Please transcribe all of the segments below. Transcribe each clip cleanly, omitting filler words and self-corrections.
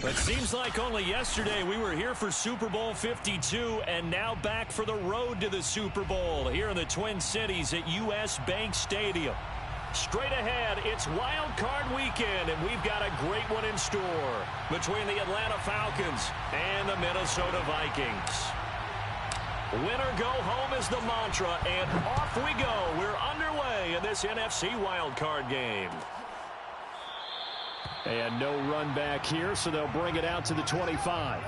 It seems like only yesterday we were here for Super Bowl 52 and now back for the road to the Super Bowl here in the Twin Cities at US Bank Stadium. Straight ahead, it's Wild Card Weekend, and we've got a great one in store between the Atlanta Falcons and the Minnesota Vikings. Winner go home is the mantra, and off we go. We're underway in this NFC Wild Card game. And no run back here, so they'll bring it out to the 25.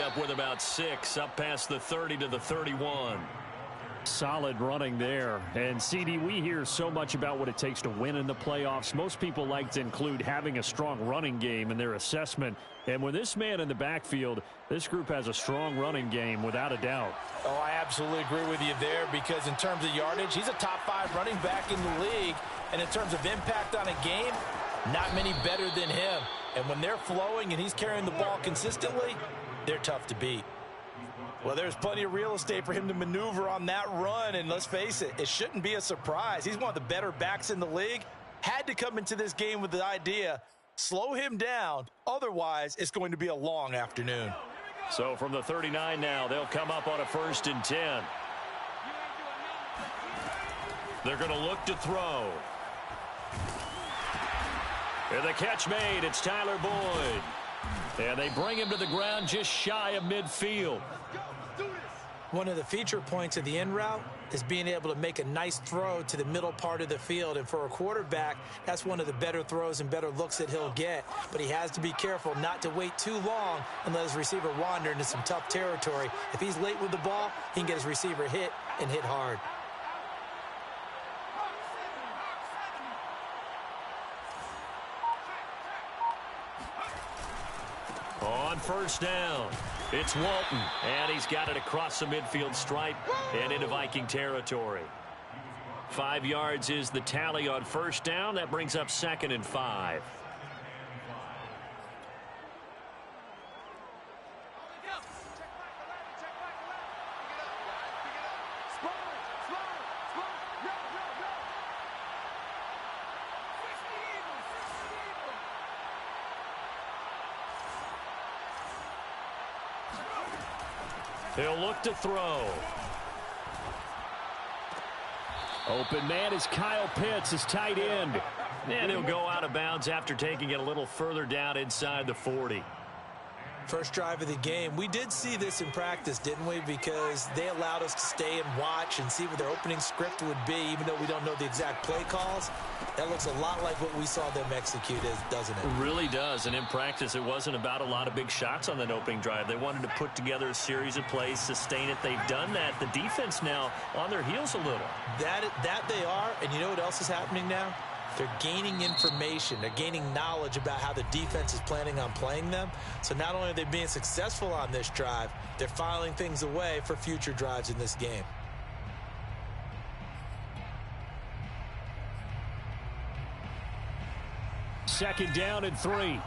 Up with about 6, up past the 30 to the 31. Solid running there. And, CD, we hear so much about what it takes to win in the playoffs. Most people like to include having a strong running game in their assessment. And with this man in the backfield, this group has a strong running game without a doubt. Oh, I absolutely agree with you there, because in terms of yardage, he's a top 5 running back in the league. And in terms of impact on a game, not many better than him. And when they're flowing and he's carrying the ball consistently, they're tough to beat. Well, there's plenty of real estate for him to maneuver on that run, and let's face it, it shouldn't be a surprise. He's one of the better backs in the league. Had to come into this game with the idea, slow him down, otherwise it's going to be a long afternoon. So from the 39 now, they'll come up on a 1st and 10. They're going to look to throw. And the catch made, it's Tyler Boyd. And they bring him to the ground just shy of midfield. One of the feature points of the in route is being able to make a nice throw to the middle part of the field. And for a quarterback, that's one of the better throws and better looks that he'll get. But he has to be careful not to wait too long and let his receiver wander into some tough territory. If he's late with the ball, he can get his receiver hit and hit hard. On 1st down, it's Walton, and he's got it across the midfield stripe and into Viking territory. 5 yards is the tally on 1st down. That brings up 2nd and 5. He'll look to throw. Open man is Kyle Pitts, his tight end. And he'll go out of bounds after taking it a little further down inside the 40. First drive of the game. We did see this in practice, didn't we? Because they allowed us to stay and watch and see what their opening script would be, even though we don't know the exact play calls. That looks a lot like what we saw them execute, doesn't it? It really does. And in practice, it wasn't about a lot of big shots on that opening drive. They wanted to put together a series of plays, sustain it. They've done that. The defense now on their heels a little. That they are. And you know what else is happening now? They're gaining information. They're gaining knowledge about how the defense is planning on playing them. So not only are they being successful on this drive, they're filing things away for future drives in this game. Second down and 3.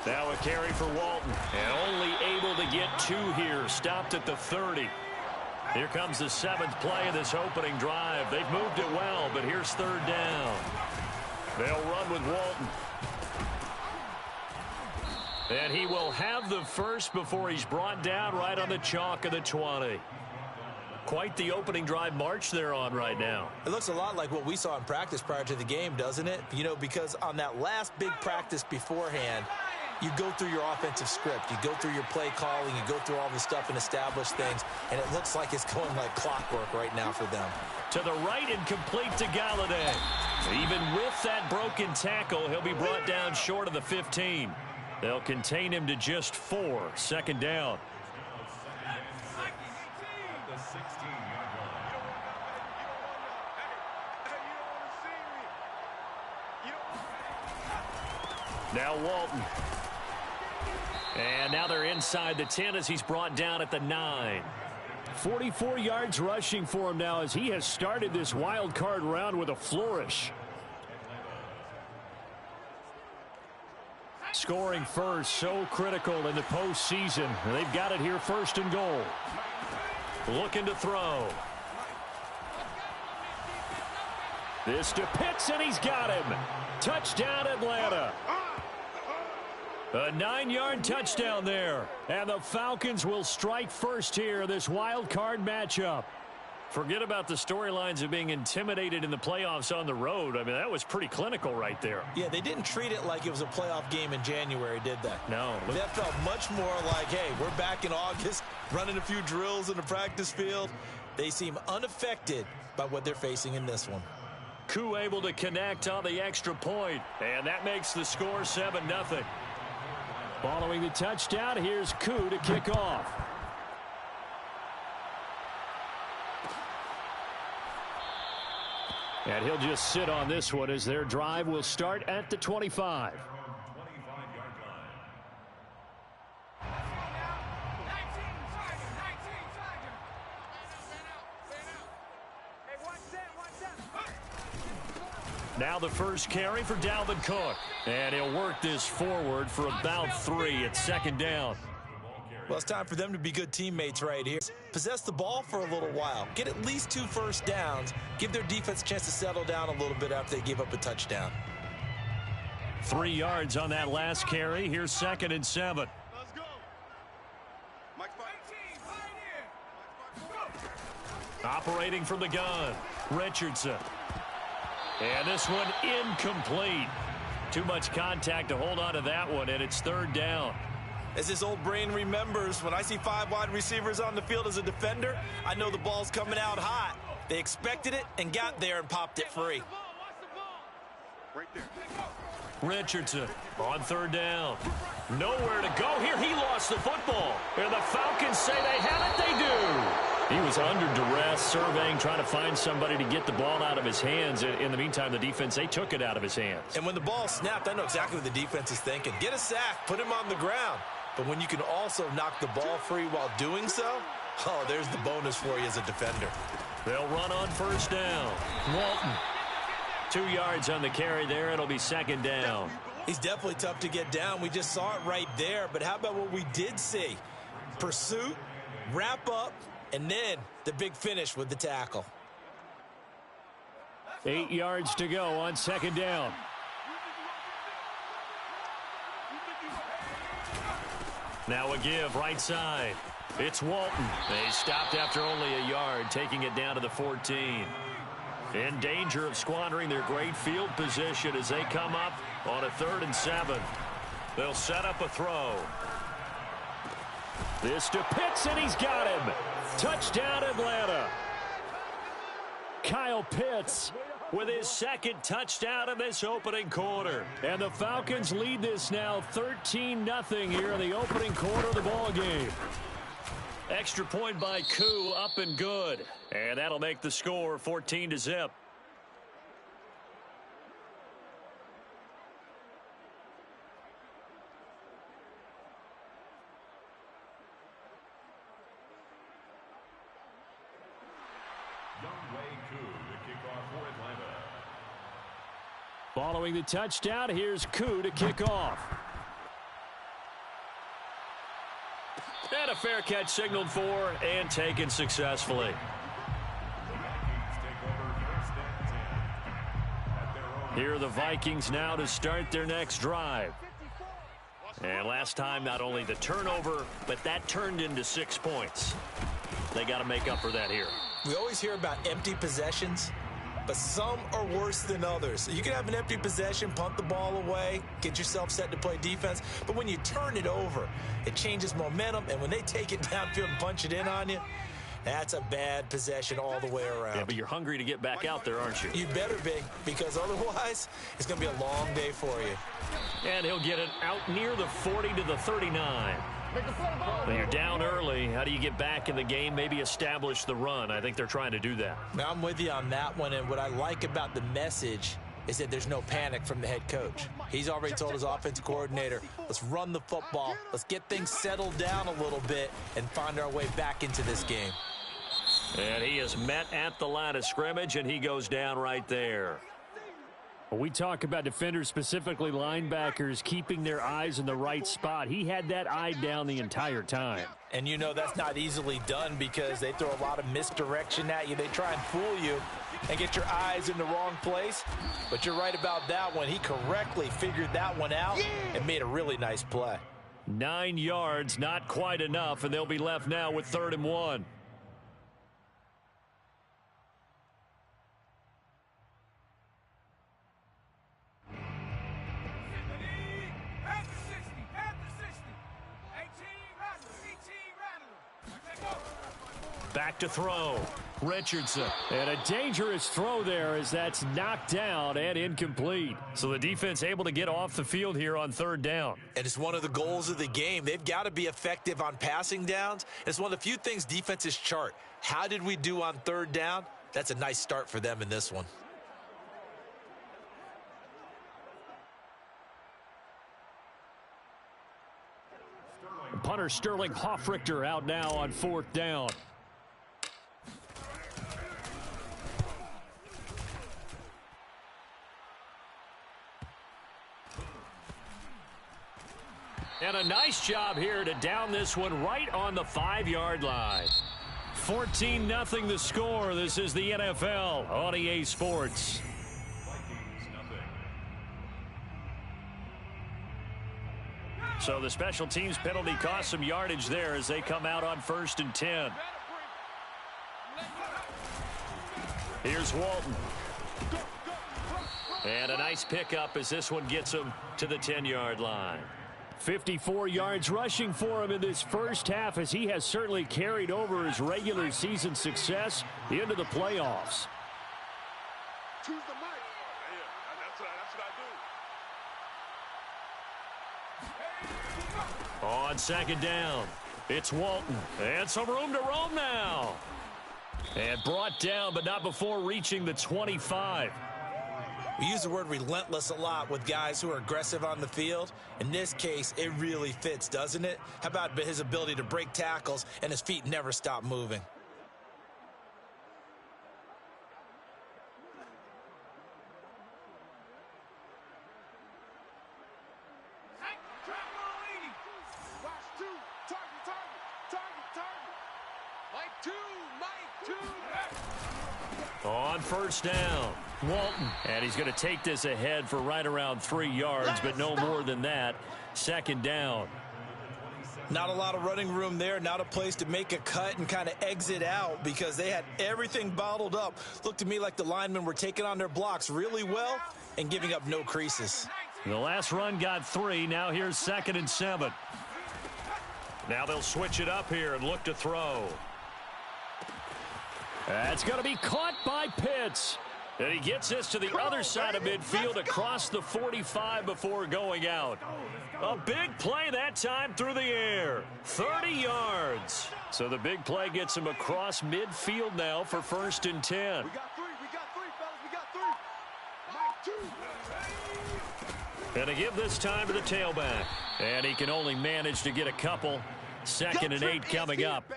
Now a carry for Walton. And only able to get 2 here. Stopped at the 30. Here comes the 7th play of this opening drive. They've moved it well, but here's 3rd down. They'll run with Walton. And he will have the first before he's brought down right on the chalk of the 20. Quite the opening drive march they're on right now. It looks a lot like what we saw in practice prior to the game, doesn't it? You know, because on that last big practice beforehand, you go through your offensive script. You go through your play calling. You go through all the stuff and establish things. And it looks like it's going like clockwork right now for them. To the right and complete to Galladay. Even with that broken tackle, he'll be brought down short of the 15. They'll contain him to just 4. Second down. Now Walton. And now they're inside the 10 as he's brought down at the 9. 44 yards rushing for him now as he has started this wild card round with a flourish. Scoring first, so critical in the postseason. They've got it here, first and goal. Looking to throw. This to Pitts, and he's got him. Touchdown, Atlanta. A 9-yard touchdown there. And the Falcons will strike first here, this wild card matchup. Forget about the storylines of being intimidated in the playoffs on the road. I mean, that was pretty clinical right there. Yeah, they didn't treat it like it was a playoff game in January, did they? No. That felt much more like, hey, we're back in August, running a few drills in the practice field. They seem unaffected by what they're facing in this one. Koo able to connect on the extra point, and that makes the score 7-0. Following the touchdown, here's Koo to kick off. And he'll just sit on this one as their drive will start at the 25. Now the first carry for Dalvin Cook. And he'll work this forward for about 3 at second down. Well, it's time for them to be good teammates right here. Possess the ball for a little while. Get at least 2 first downs. Give their defense a chance to settle down a little bit after they give up a touchdown. 3 yards on that last carry. Here's second and 7. Let's go. Operating from the gun. Richardson. And this one incomplete. Too much contact to hold on to that one, and it's third down. As his old brain remembers, when I see 5 wide receivers on the field as a defender, I know the ball's coming out hot. They expected it and got there and popped it free. Right there. Richardson on third down. Nowhere to go here. He lost the football. And the Falcons say they have it. They do. He was under duress, surveying, trying to find somebody to get the ball out of his hands. In the meantime, the defense, they took it out of his hands. And when the ball snapped, I know exactly what the defense is thinking. Get a sack, put him on the ground. But when you can also knock the ball free while doing so, oh, there's the bonus for you as a defender. They'll run on first down. Walton. 2 yards on the carry there. It'll be second down. He's definitely tough to get down. We just saw it right there. But how about what we did see? Pursuit, wrap up, and then the big finish with the tackle. 8 yards to go on second down. Now a give right side. It's Walton. They stopped after only a yard, taking it down to the 14. In danger of squandering their great field position as they come up on a 3rd and 7. They'll set up a throw. This to Pitts, and he's got him. Touchdown, Atlanta. Kyle Pitts with his second touchdown in this opening quarter. And the Falcons lead this now 13-0 here in the opening quarter of the ball game. Extra point by Koo, up and good. And that'll make the score 14-0. Following the touchdown, here's Koo to kick off. And a fair catch signaled for and taken successfully. Here are the Vikings now to start their next drive. And last time, not only the turnover, but that turned into 6 points. They got to make up for that here. We always hear about empty possessions, but some are worse than others. You can have an empty possession, punt the ball away, get yourself set to play defense, but when you turn it over, it changes momentum, and when they take it downfield and punch it in on you, that's a bad possession all the way around. Yeah, but you're hungry to get back out there, aren't you? You better be, because otherwise, it's going to be a long day for you. And he'll get it out near the 40 to the 39. Well, you're down early. How do you get back in the game, maybe establish the run? I think they're trying to do that. Now, I'm with you on that one, and what I like about the message is that there's no panic from the head coach. He's already told his offensive coordinator, let's run the football, let's get things settled down a little bit and find our way back into this game. And he is met at the line of scrimmage, and he goes down right there. When we talk about defenders, specifically linebackers, keeping their eyes in the right spot, he had that eye down the entire time. And you know that's not easily done because they throw a lot of misdirection at you. They try and fool you and get your eyes in the wrong place. But you're right about that one. He correctly figured that one out and made a really nice play. 9 yards, not quite enough, and they'll be left now with 3rd and 1. Back to throw. Richardson. And a dangerous throw there as that's knocked down and incomplete. So the defense able to get off the field here on 3rd down. And it's one of the goals of the game. They've got to be effective on passing downs. It's one of the few things defenses chart. How did we do on 3rd down? That's a nice start for them in this one. Punter Sterling Hoffrichter out now on 4th down. And a nice job here to down this one right on the 5-yard line. 14-0 the score. This is the NFL on EA Sports. So the special teams penalty cost some yardage there as they come out on 1st and 10. Here's Walton. And a nice pickup as this one gets him to the 10-yard line. 54 yards rushing for him in this first half as he has certainly carried over his regular season success into the playoffs. Choose the mic. Yeah, that's what I do. On 2nd down, it's Walton. And some room to roam now. And brought down, but not before reaching the 25. We use the word relentless a lot with guys who are aggressive on the field. In this case, it really fits, doesn't it? How about his ability to break tackles and his feet never stop moving? On 1st down, Walton. And he's going to take this ahead for right around 3 yards, but no more than that. 2nd down. Not a lot of running room there, not a place to make a cut and kind of exit out because they had everything bottled up. Looked to me like the linemen were taking on their blocks really well and giving up no creases. The last run got 3. Now here's 2nd and 7. Now they'll switch it up here and look to throw. That's going to be caught by Pitts. And he gets this to the other side of midfield across the 45 before going out. A big play that time through the air. 30 yards. So the big play gets him across midfield now for 1st and 10. We got 3, fellas. We got 3. Mike 2. And to give this time to the tailback. And he can only manage to get a couple. 2nd and 8 coming up.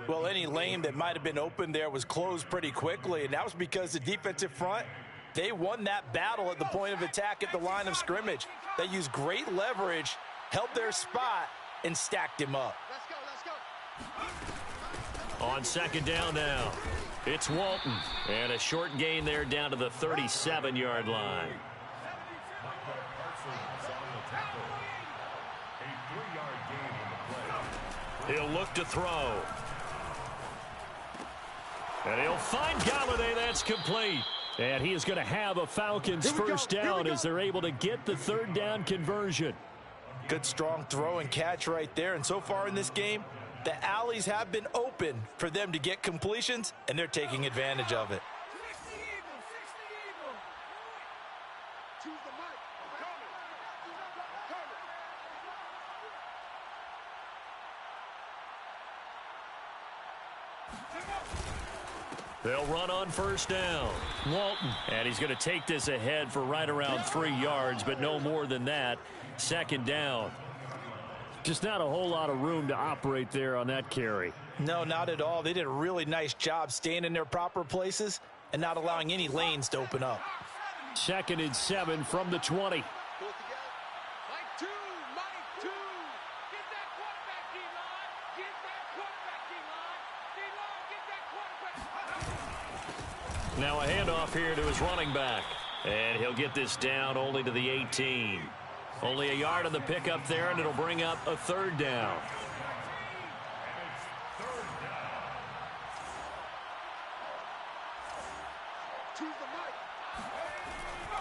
Well, any lane that might have been open there was closed pretty quickly, and that was because the defensive front, they won that battle at the point of attack at the line of scrimmage. They used great leverage, held their spot, and stacked him up. Let's go. On 2nd down now, it's Walton. And a short gain there down to the 37-yard line. He'll look to throw. And he'll find Galladay. That's complete. And he is going to have a Falcons first down as they're able to get the third down conversion. Good strong throw and catch right there. And so far in this game, the alleys have been open for them to get completions, and they're taking advantage of it. They'll run on first down. Walton. And he's going to take this ahead for right around 3 yards, but no more than that. Second down. Just not a whole lot of room to operate there on that carry. No, not at all. They did a really nice job staying in their proper places and not allowing any lanes to open up. 2nd and 7 from the 20. Now a handoff here to his running back. And he'll get this down only to the 18. Only a yard on the pickup there, and it'll bring up a third down.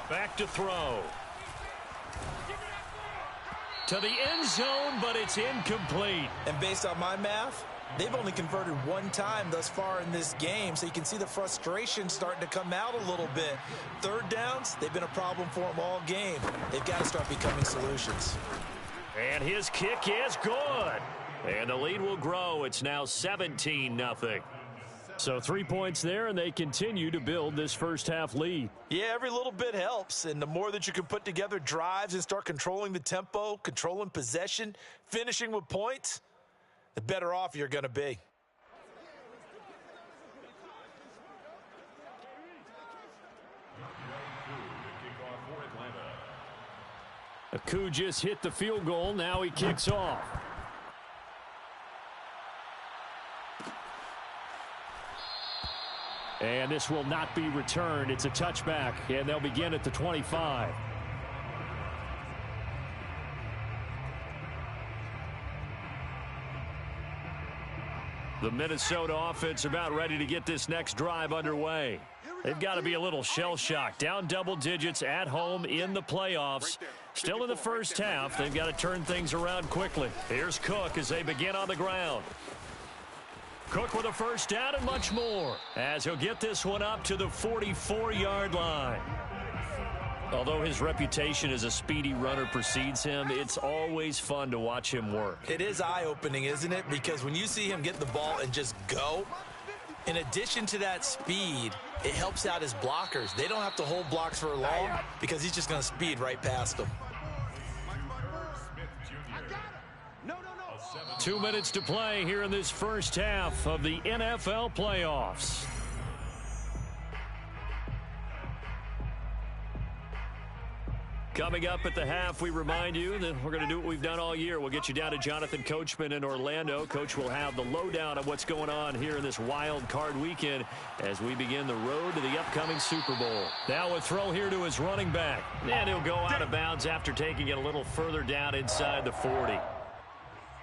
Back to throw. To the end zone, but it's incomplete. And based on my math, they've only converted one time thus far in this game, so you can see the frustration starting to come out a little bit. Third downs, they've been a problem for them all game. They've got to start becoming solutions. And his kick is good. And the lead will grow. It's now 17-0. So 3 points there, and they continue to build this first half lead. Yeah, every little bit helps, and the more that you can put together drives and start controlling the tempo, controlling possession, finishing with points, the better off you're going to be. Aku just hit the field goal. Now he kicks off. And this will not be returned. It's a touchback, and they'll begin at the 25. The Minnesota offense about ready to get this next drive underway. They've got to be a little shell-shocked. Down double digits at home in the playoffs. Still in the first half. They've got to turn things around quickly. Here's Cook as they begin on the ground. Cook with a first down and much more, as he'll get this one up to the 44-yard line. Although his reputation as a speedy runner precedes him, it's always fun to watch him work. It is eye-opening, isn't it? Because when you see him get the ball and just go, in addition to that speed, it helps out his blockers. They don't have to hold blocks for long because he's just going to speed right past them. 2 minutes to play here in this first half of the NFL playoffs. Coming up at the half, we remind you that we're going to do what we've done all year. We'll get you down to Jonathan Coachman in Orlando. Coach will have the lowdown of what's going on here in this wild card weekend as we begin the road to the upcoming Super Bowl. Now a throw here to his running back. And he'll go out of bounds after taking it a little further down inside the 40.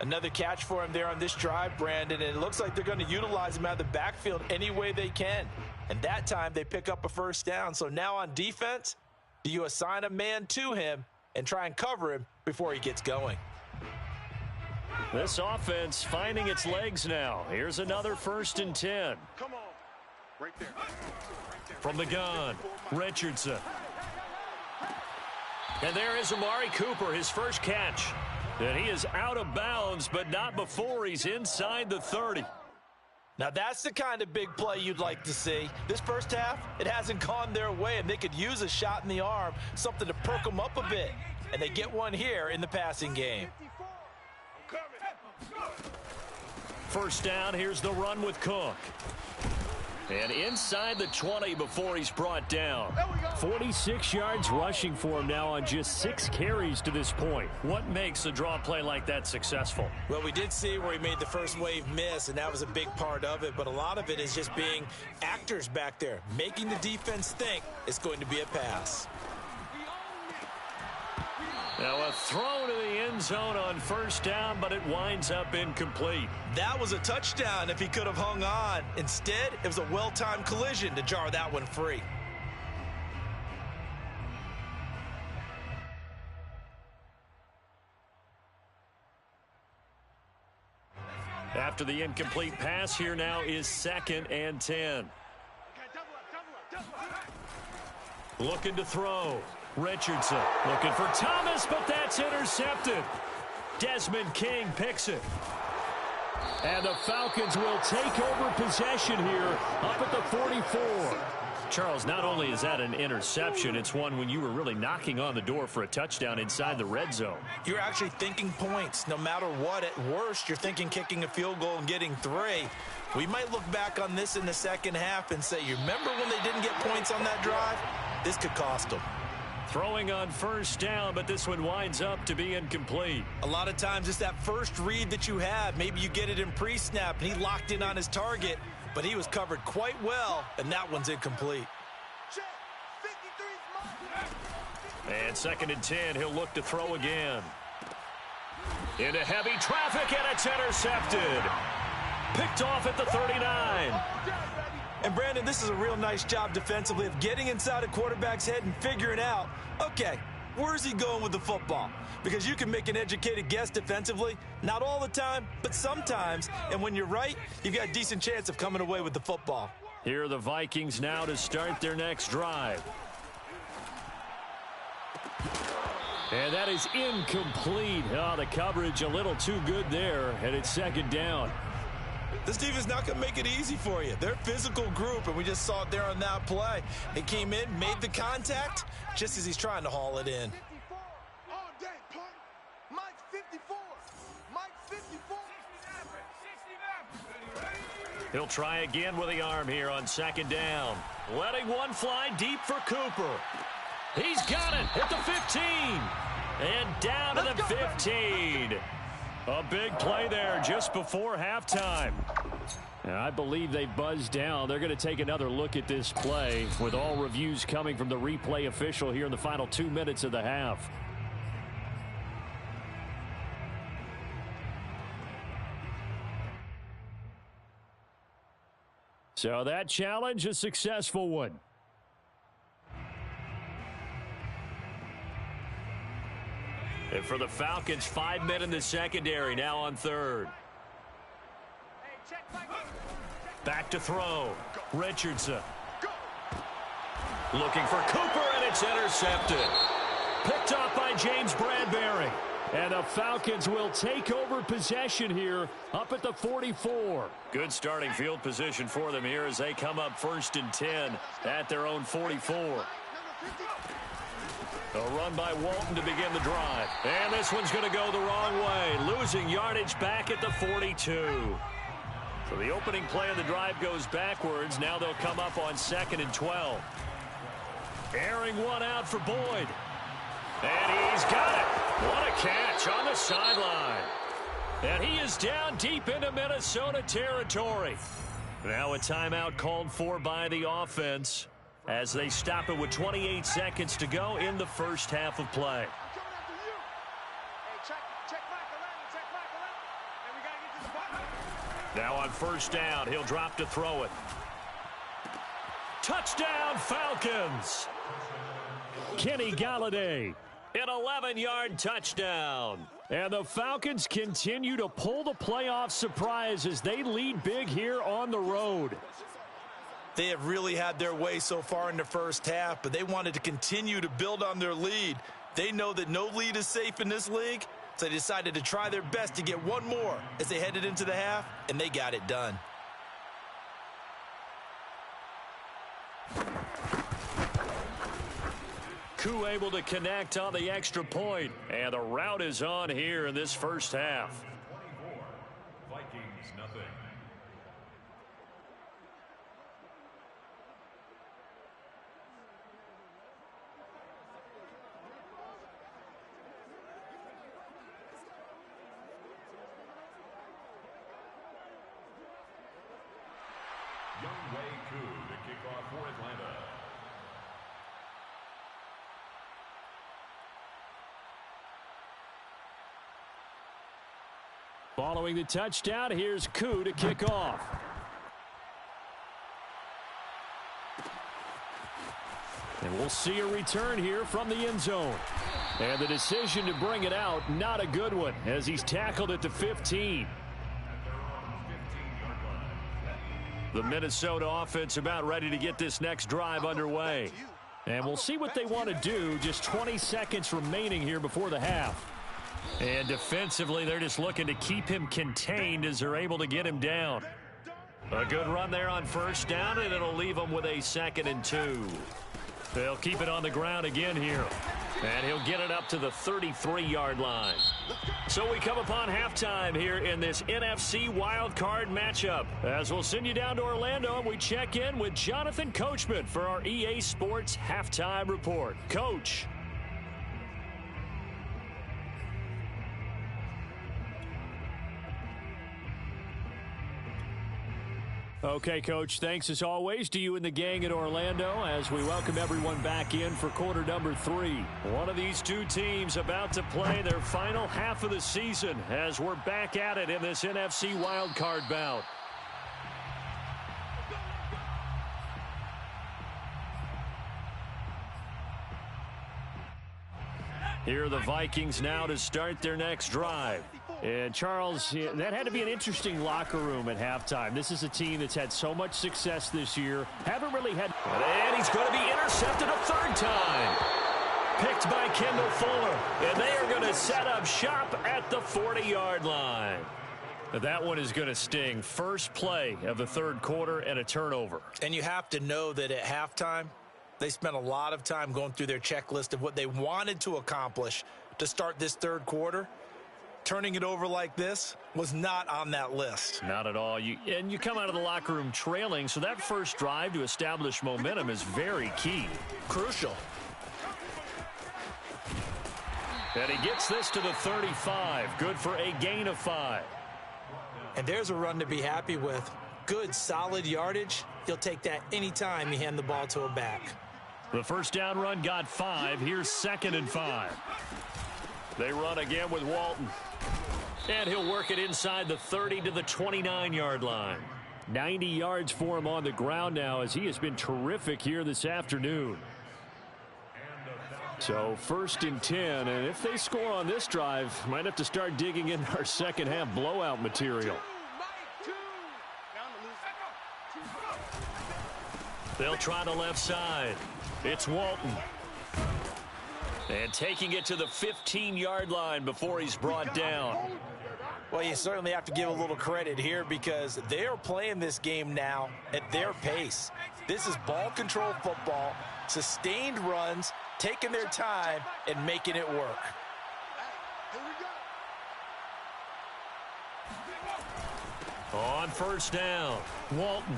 Another catch for him there on this drive, Brandon, and it looks like they're going to utilize him out of the backfield any way they can. And that time they pick up a first down. So now on defense, do you assign a man to him and try and cover him before he gets going? This offense finding its legs now. Here's another 1st and 10. Come on. Right there. From the gun, Richardson. And there is Amari Cooper, his first catch. And he is out of bounds, but not before he's inside the 30. Now that's the kind of big play you'd like to see. This first half, it hasn't gone their way, and they could use a shot in the arm, something to perk them up a bit. And they get one here in the passing game. First down, here's the run with Cook. And inside the 20 before he's brought down. 46 yards rushing for him now on just 6 carries to this point. What makes a draw play like that successful? Well, we did see where he made the first wave miss, and that was a big part of it. But a lot of it is just being actors back there, making the defense think it's going to be a pass. Now a throw to the end zone on first down, but it winds up incomplete. That was a touchdown if he could have hung on. Instead, it was a well-timed collision to jar that one free. After the incomplete pass, here now is 2nd and 10. Looking to throw. Richardson looking for Thomas, but that's intercepted. Desmond King picks it. And the Falcons will take over possession here up at the 44. Charles, not only is that an interception, it's one when you were really knocking on the door for a touchdown inside the red zone. You're actually thinking points. No matter what, at worst, you're thinking kicking a field goal and getting 3. We might look back on this in the second half and say, you remember when they didn't get points on that drive? This could cost them. Throwing on first down, but this one winds up to be incomplete. A lot of times it's that first read that you have. Maybe you get it in pre-snap, and he locked in on his target, but he was covered quite well, and that one's incomplete. And 2nd and 10, he'll look to throw again. Into heavy traffic, and it's intercepted. Picked off at the 39. And, Brandon, this is a real nice job defensively of getting inside a quarterback's head and figuring out, okay, where's he going with the football? Because you can make an educated guess defensively, not all the time, but sometimes. And when you're right, you've got a decent chance of coming away with the football. Here are the Vikings now to start their next drive. And that is incomplete. Oh, the coverage a little too good there, and it's 2nd down. This defense not going to make it easy for you. They're a physical group, and we just saw it there on that play. They came in, made the contact, just as he's trying to haul it in. 54 all day, punt. Mike's 54. Mike's 54. He'll try again with the arm here on 2nd down. Letting one fly deep for Cooper. He's got it at the 15. And down to the 15. A big play there just before halftime. And I believe they buzzed down. They're going to take another look at this play with all reviews coming from the replay official here in the final 2 minutes of the half. So that challenge, a successful one. And for the Falcons, 5 men in the secondary, now on 3rd. Back to throw. Richardson. Looking for Cooper, and it's intercepted. Picked off by James Bradbury. And the Falcons will take over possession here up at the 44. Good starting field position for them here as they come up 1st and 10 at their own 44. A run by Walton to begin the drive. And this one's going to go the wrong way. Losing yardage back at the 42. So the opening play of the drive goes backwards. Now they'll come up on 2nd and 12. Airing one out for Boyd. And he's got it. What a catch on the sideline. And he is down deep into Minnesota territory. Now a timeout called for by the offense as they stop it with 28 seconds to go in the first half of play. Now on first down, he'll drop to throw it. Touchdown, Falcons! Kenny Galladay, an 11-yard touchdown. And the Falcons continue to pull the playoff surprise as they lead big here on the road. They have really had their way so far in the first half, but they wanted to continue to build on their lead. They know that no lead is safe in this league, so they decided to try their best to get one more as they headed into the half, and they got it done. Koo able to connect on the extra point, and the route is on here in this first half. Vikings, nothing. Koo to kick off for Atlanta. Following the touchdown, here's Koo to kick off. And we'll see a return here from the end zone. And the decision to bring it out, not a good one, as he's tackled at the 15. The Minnesota offense about ready to get this next drive underway. And we'll see what they want to do. Just 20 seconds remaining here before the half. And defensively, they're just looking to keep him contained as they're able to get him down. A good run there on first down, and it'll leave him with a 2nd and 2. They'll keep it on the ground again here. And he'll get it up to the 33-yard line. So we come upon halftime here in this NFC wildcard matchup. As we'll send you down to Orlando, and we check in with Jonathan Coachman for our EA Sports Halftime Report. Coach. Okay, Coach, thanks as always to you and the gang at Orlando as we welcome everyone back in for quarter number 3. One of these two teams about to play their final half of the season as we're back at it in this NFC wildcard bout. Here are the Vikings now to start their next drive. And, Charles, that had to be an interesting locker room at halftime. This is a team that's had so much success this year. Haven't really had... And he's going to be intercepted a 3rd time. Picked by Kendall Fuller. And they are going to set up shop at the 40-yard line. That one is going to sting. First play of the 3rd quarter and a turnover. And you have to know that at halftime, they spent a lot of time going through their checklist of what they wanted to accomplish to start this 3rd quarter. Turning it over like this was not on that list. Not at all. And you come out of the locker room trailing, so that first drive to establish momentum is very key. Crucial. And he gets this to the 35. Good for a gain of 5. And there's a run to be happy with. Good, solid yardage. He'll take that anytime you hand the ball to a back. The first down run got 5. Here's 2nd and 5. They run again with Walton. And he'll work it inside the 30 to the 29-yard line. 90 yards for him on the ground now as he has been terrific here this afternoon. So 1st and 10, and if they score on this drive, might have to start digging in our second half blowout material. They'll try the left side. It's Walton. And taking it to the 15-yard line before he's brought down. Well, you certainly have to give a little credit here because they are playing this game now at their pace. This is ball control football, sustained runs, taking their time, and making it work. On first down, Walton.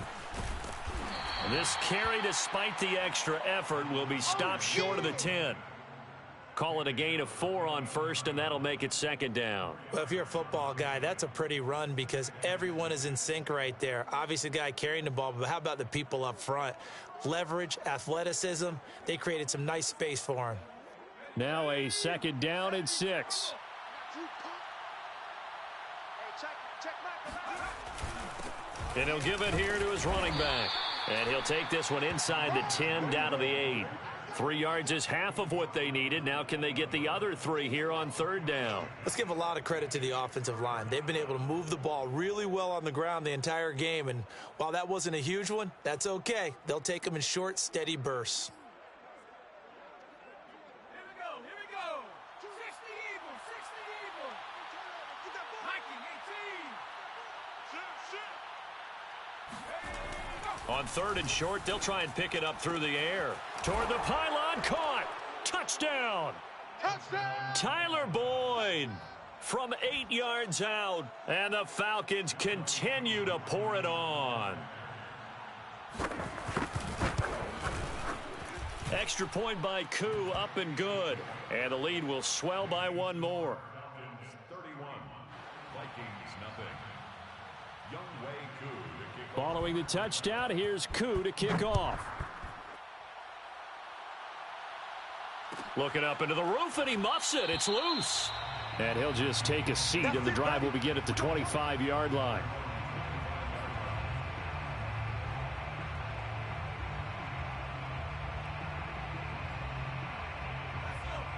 This carry, despite the extra effort, will be stopped short of the 10. Call it a gain of 4 on first, and that'll make it 2nd down. Well, if you're a football guy, that's a pretty run because everyone is in sync right there. Obviously, the guy carrying the ball, but how about the people up front? Leverage, athleticism, they created some nice space for him. Now a 2nd down and 6. And he'll give it here to his running back. And he'll take this one inside the 10 down to the 8. 3 yards is half of what they needed. Now can they get the other 3 here on 3rd down? Let's give a lot of credit to the offensive line. They've been able to move the ball really well on the ground the entire game. And while that wasn't a huge one, that's okay. They'll take them in short, steady bursts. Here we go. 60 Eagles, 60 Eagles. Viking 18. On 3rd and short, they'll try and pick it up through the air. Toward the pylon, caught. Touchdown. Touchdown. Tyler Boyd from 8 yards out. And the Falcons continue to pour it on. Extra point by Koo, up and good. And the lead will swell by 1 more. 31, Vikings nothing. Youngway Koo to kick off. Following the touchdown, here's Koo to kick off. Looking up into the roof, and he muffs it. It's loose. And he'll just take a seat, and the drive will begin at the 25-yard line.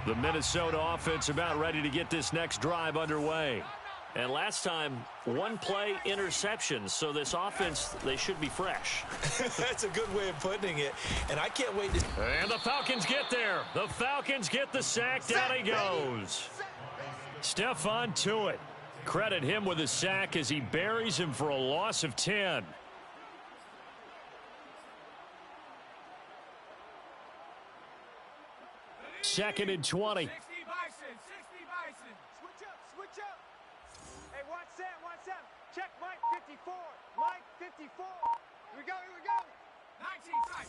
The Minnesota offense about ready to get this next drive underway. And last time, one play interception. So this offense, they should be fresh. That's a good way of putting it. And I can't wait to... And the Falcons get there. The Falcons get the sack. Down he goes. Stephon Tuitt. Credit him with a sack as he buries him for a loss of 10. Second and 20. 60 Bison. Switch up. Hey, watch Sam. Check Mike 54. Mike 54. Here we go. 19 tight.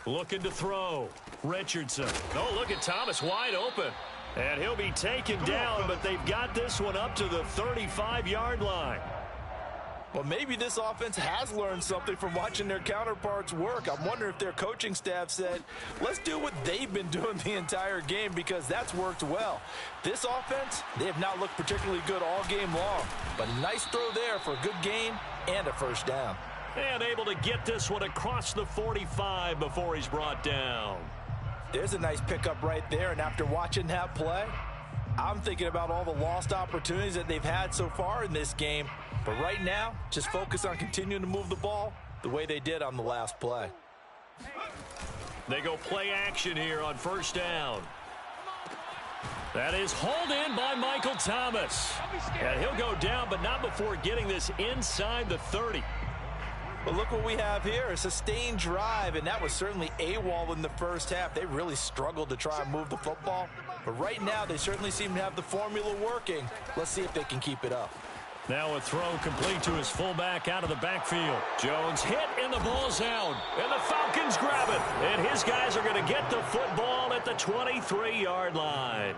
Looking to throw. Richardson. Oh, look at Thomas wide open. And he'll be taken down, but they've got this one up to the 35-yard line. Well, maybe this offense has learned something from watching their counterparts work. I'm wondering if their coaching staff said, let's do what they've been doing the entire game, because that's worked well. This offense, they have not looked particularly good all game long. But a nice throw there for a good gain and a first down. And able to get this one across the 45 before he's brought down. There's a nice pickup right there, and after watching that play, I'm thinking about all the lost opportunities that they've had so far in this game. But right now, just focus on continuing to move the ball the way they did on the last play. They go play action here on first down. That is hauled in by Michael Thomas. And he'll go down, but not before getting this inside the 30. But look what we have here, a sustained drive, and that was certainly AWOL in the first half. They really struggled to try and move the football. But right now, they certainly seem to have the formula working. Let's see if they can keep it up. Now a throw complete to his fullback out of the backfield. Jones hit, and the ball's out. And the Falcons grab it. And his guys are going to get the football at the 23-yard line.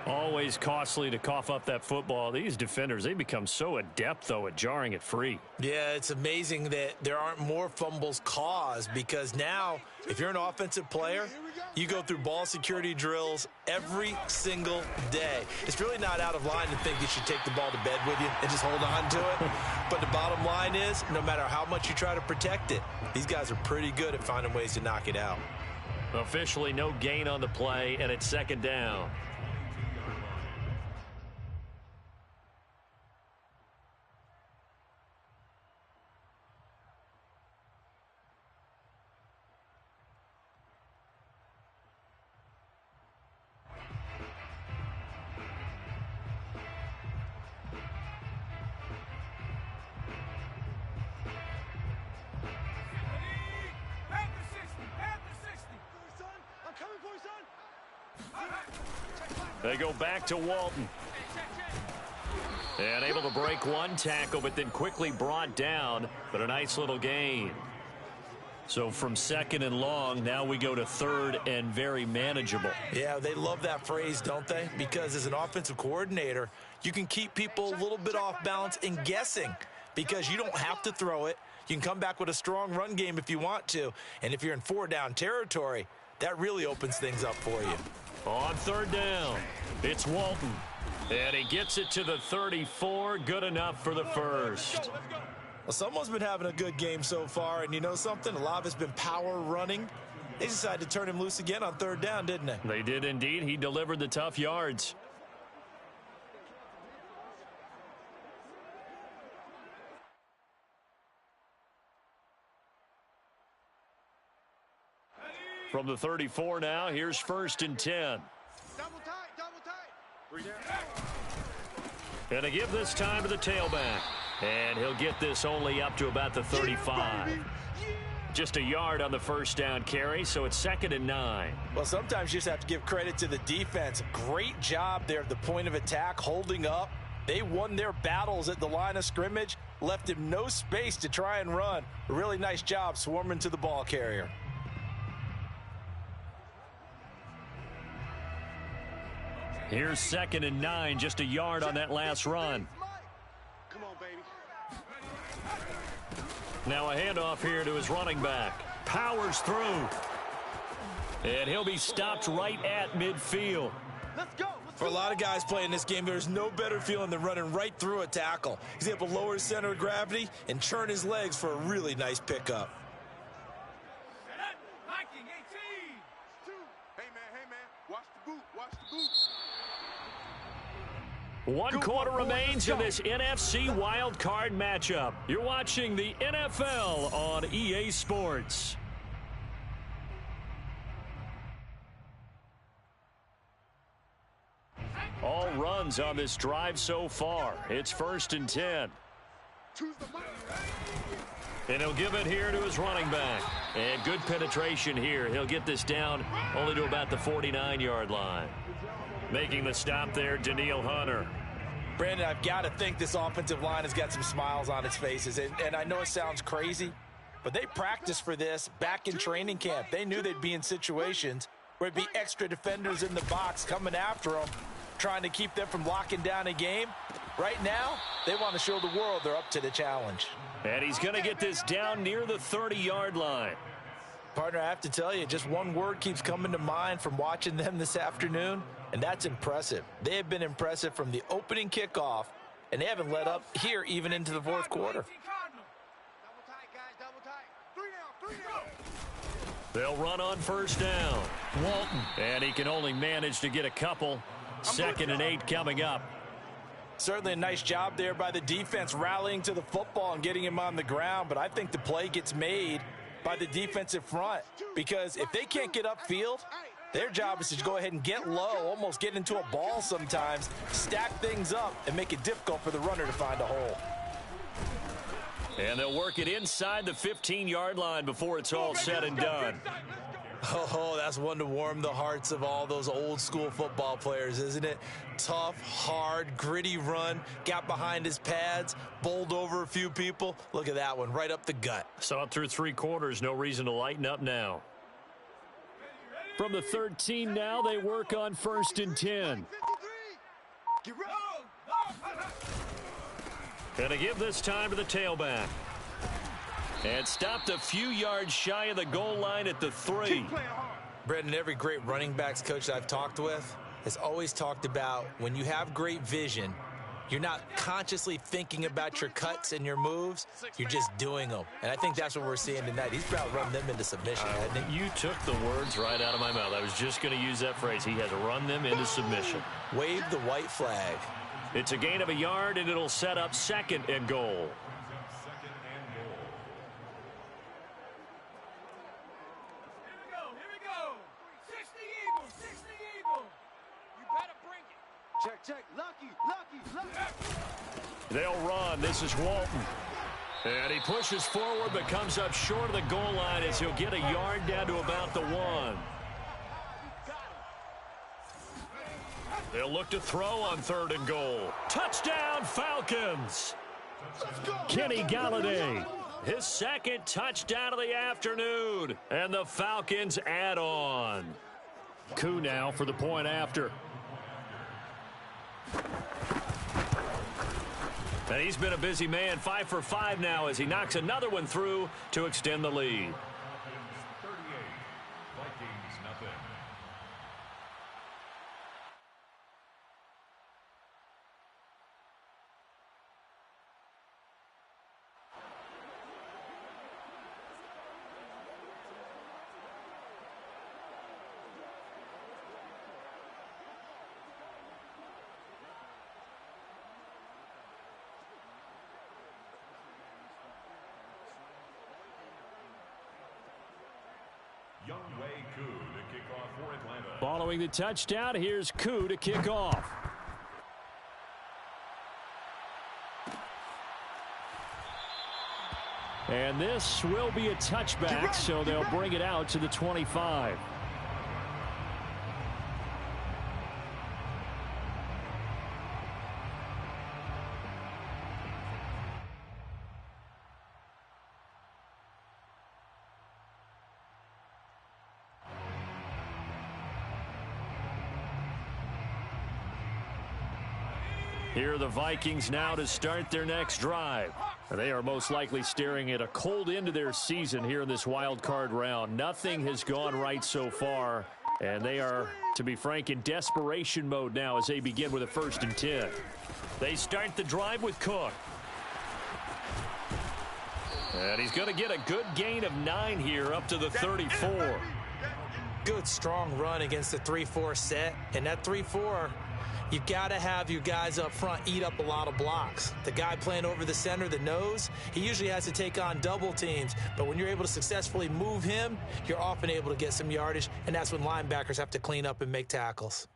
Always costly to cough up that football. These defenders, they become so adept, though, at jarring it free. Yeah, it's amazing that there aren't more fumbles caused, because now, if you're an offensive player, you go through ball security drills every single day. It's really not out of line to think you should take the ball to bed with you and just hold on to it. But the bottom line is, no matter how much you try to protect it, these guys are pretty good at finding ways to knock it out. Officially no gain on the play, and it's second down. They go back to Walton. And able to break one tackle, but then quickly brought down. But a nice little gain. So from second and long, now we go to third and very manageable. Yeah, they love that phrase, don't they? Because as an offensive coordinator, you can keep people a little bit off balance and guessing, because you don't have to throw it. You can come back with a strong run game if you want to. And if you're in four-down territory, that really opens things up for you. On third down, it's Walton. And he gets it to the 34. Good enough for the first. Well, someone's been having a good game so far, and you know something? A lot of it's been power running. They decided to turn him loose again on third down, didn't they? They did indeed. He delivered the tough yards. From the 34 now, here's first and 10. Double tight. And they give this time to the tailback. And he'll get this only up to about the 35. Just a yard on the first down carry, so it's second and 9. Well, sometimes you just have to give credit to the defense. Great job there at the point of attack, holding up. They won their battles at the line of scrimmage, left him no space to try and run. A really nice job swarming to the ball carrier. Here's second and 9, just a yard on that last run. Come on, baby. Now a handoff here to his running back. Powers through. And he'll be stopped right at midfield. Let's go. For a lot of guys playing this game, there's no better feeling than running right through a tackle. He's able to lower his center of gravity and churn his legs for a really nice pickup. One quarter remains in this NFC Wild Card matchup. You're watching the NFL on EA Sports. All runs on this drive so far. It's 1st and 10. And he'll give it here to his running back. And good penetration here. He'll get this down only to about the 49-yard line. Making the stop there, Danielle Hunter. Brandon, I've got to think this offensive line has got some smiles on its faces. And I know it sounds crazy, but they practiced for this back in training camp. They knew they'd be in situations where it'd be extra defenders in the box coming after them, trying to keep them from locking down a game. Right now, they want to show the world they're up to the challenge. And he's going to get this down near the 30-yard line. Partner, I have to tell you, just one word keeps coming to mind from watching them this afternoon, and that's impressive. They have been impressive from the opening kickoff, and they haven't let up here even into the fourth quarter. They'll run on 1st down. Walton. And he can only manage to get a couple. 2nd and 8 coming up. Certainly a nice job there by the defense rallying to the football and getting him on the ground, but I think the play gets made by the defensive front, because if they can't get upfield, their job is to go ahead and get low, almost get into a ball sometimes, stack things up, and make it difficult for the runner to find a hole. And they'll work it inside the 15-yard line before it's all said and done. Oh, that's one to warm the hearts of all those old-school football players, isn't it? Tough, hard, gritty run, got behind his pads, bowled over a few people. Look at that one, right up the gut. Saw it through 3 quarters, no reason to lighten up now. From the 13 now, they work on 1st and 10. Gonna give this time to the tailback. And stopped a few yards shy of the goal line at the 3. Brendan, every great running backs coach that I've talked with has always talked about when you have great vision, you're not consciously thinking about your cuts and your moves, you're just doing them. And I think that's what we're seeing tonight. He's about run them into submission, hasn't he? You took the words right out of my mouth. I was just going to use that phrase. He has run them into submission. Wave the white flag. It's a gain of a yard, and it'll set up 2nd and goal. Check. Lucky. They'll run. This is Walton. And he pushes forward but comes up short of the goal line as he'll get a yard down to about the 1. They'll look to throw on 3rd and goal. Touchdown, Falcons. Kenny Galladay. His 2nd touchdown of the afternoon. And the Falcons add on. Koo now for the point after. And he's been a busy man, 5 for 5 now as he knocks another one through to extend the lead. 38, Vikings nothing. Young Wei Koo to kick off for Atlanta. Following the touchdown, here's Koo to kick off. And this will be a touchback, so they'll bring it out to the 25. Here are the Vikings now to start their next drive. They are most likely staring at a cold end to their season here in this wild card round. Nothing has gone right so far And they are, to be frank, in desperation mode now as they begin with a 1st and 10. They start the drive with Cook. And he's going to get a good gain of 9 here up to the 34. Good, strong run against the 3-4 set. And that 3-4, you've got to have your guys up front eat up a lot of blocks. The guy playing over the center, the nose, he usually has to take on double teams. But when you're able to successfully move him, you're often able to get some yardage, and that's when linebackers have to clean up and make tackles.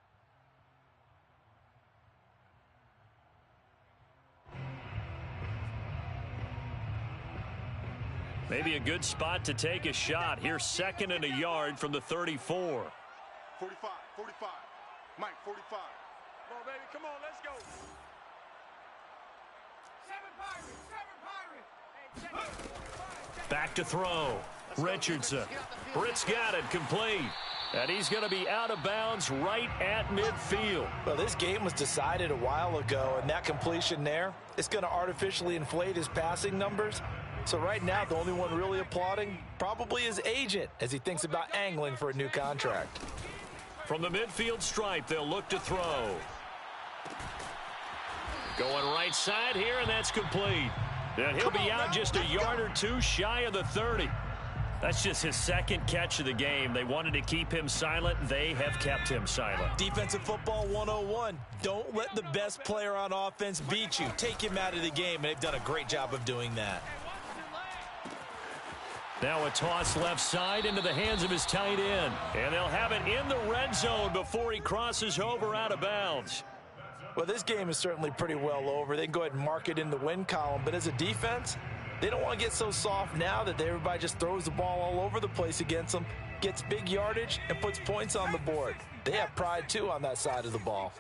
Maybe a good spot to take a shot. Here's 2nd and a yard from the 34. 45, 45. Mike, 45. Come on, baby. Come on, let's go. 7 Pirates. Hey, Back to throw. Richardson. Britt's got it complete. And he's going to be out of bounds right at midfield. Well, this game was decided a while ago, and that completion there is going to artificially inflate his passing numbers. So right now, the only one really applauding probably his agent as he thinks about angling for a new contract. From the midfield stripe, they'll look to throw. Going right side here, and that's complete. And he'll be out just a yard or two shy of the 30. That's just his 2nd catch of the game. They wanted to keep him silent. They have kept him silent. Defensive football 101. Don't let the best player on offense beat you. Take him out of the game, and they've done a great job of doing that. Now a toss left side into the hands of his tight end. And they'll have it in the red zone before he crosses over out of bounds. Well, this game is certainly pretty well over. They can go ahead and mark it in the win column. But as a defense, they don't want to get so soft now that everybody just throws the ball all over the place against them, gets big yardage, and puts points on the board. They have pride, too, on that side of the ball.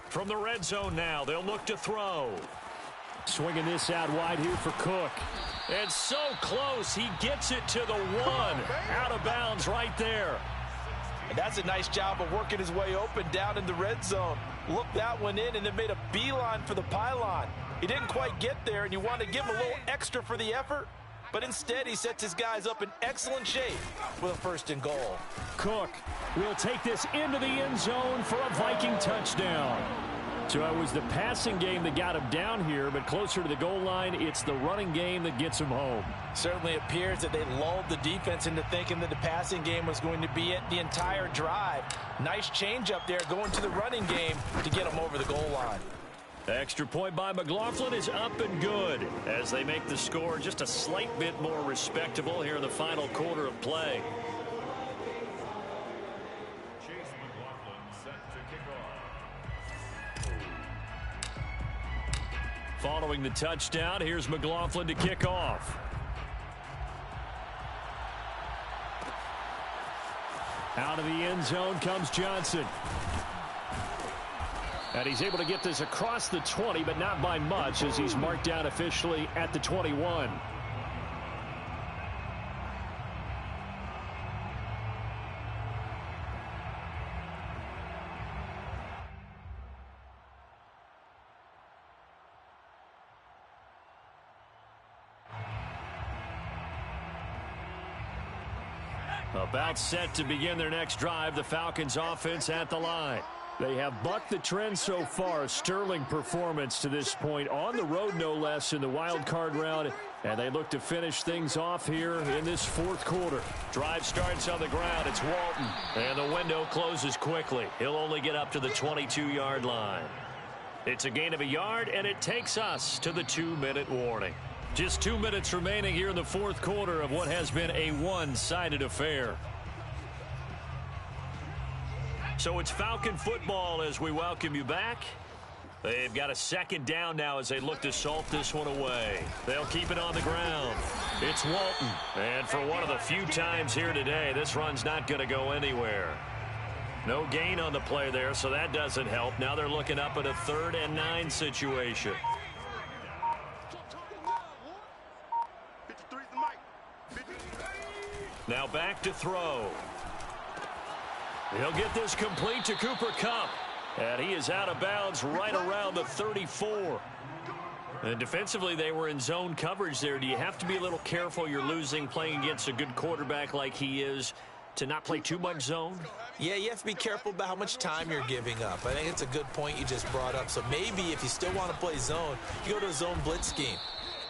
From the red zone now, they'll look to throw. Swinging this out wide here for Cook. And so close, he gets it to the 1. Out of bounds right there. And that's a nice job of working his way open down in the red zone. Looked that one in and then made a beeline for the pylon. He didn't quite get there, and you want to give him a little extra for the effort. But instead, he sets his guys up in excellent shape with a 1st and goal. Cook will take this into the end zone for a Viking touchdown. So it was the passing game that got him down here, but closer to the goal line, it's the running game that gets him home. Certainly appears that they lulled the defense into thinking that the passing game was going to be it the entire drive. Nice change up there going to the running game to get him over the goal line. Extra point by McLaughlin is up and good as they make the score just a slight bit more respectable here in the final quarter of play. Following the touchdown, here's McLaughlin to kick off. Out of the end zone comes Johnson. And he's able to get this across the 20, but not by much as he's marked down officially at the 21. About set to begin their next drive, the Falcons offense at the line. They have bucked the trend so far. A sterling performance to this point on the road, no less, in the wild card round. And they look to finish things off here in this 4th quarter. Drive starts on the ground. It's Walton. And the window closes quickly. He'll only get up to the 22-yard line. It's a gain of a yard, and it takes us to the 2-minute warning. Just 2 minutes remaining here in the 4th quarter of what has been a one-sided affair. So it's Falcon football as we welcome you back. They've got a 2nd down now as they look to salt this one away. They'll keep it on the ground. It's Walton. And for one of the few times here today, this run's not going to go anywhere. No gain on the play there, so that doesn't help. Now they're looking up at a 3rd and 9 situation. Now back to throw. He'll get this complete to Cooper Kupp. And he is out of bounds right around the 34. And defensively, they were in zone coverage there. Do you have to be a little careful? You're losing playing against a good quarterback like he is. to not play too much zone? Yeah, you have to be careful about how much time you're giving up. I think it's a good point you just brought up. So maybe if you still want to play zone, you go to a zone blitz scheme.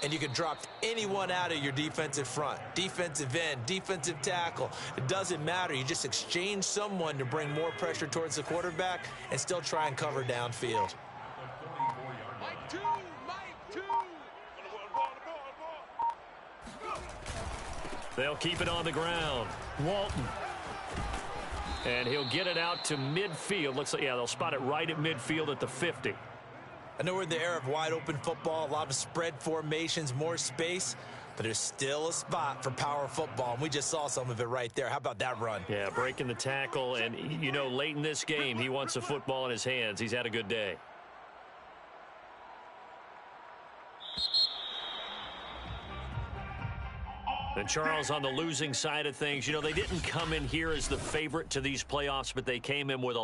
And you can drop anyone out of your defensive front, defensive end, defensive tackle. It doesn't matter. You just exchange someone to bring more pressure towards the quarterback and still try and cover downfield. Mike 2, Mike 2. They'll keep it on the ground. Walton. And he'll get it out to midfield. Looks like, yeah, they'll spot it right at midfield at the 50. I know we're in the era of wide open football, a lot of spread formations, more space, but there's still a spot for power football, and we just saw some of it right there. How about that run? Yeah, breaking the tackle, and, you know, late in this game, he wants the football in his hands. He's had a good day. And Charles, on the losing side of things, you know, they didn't come in here as the favorite to these playoffs, but they came in with a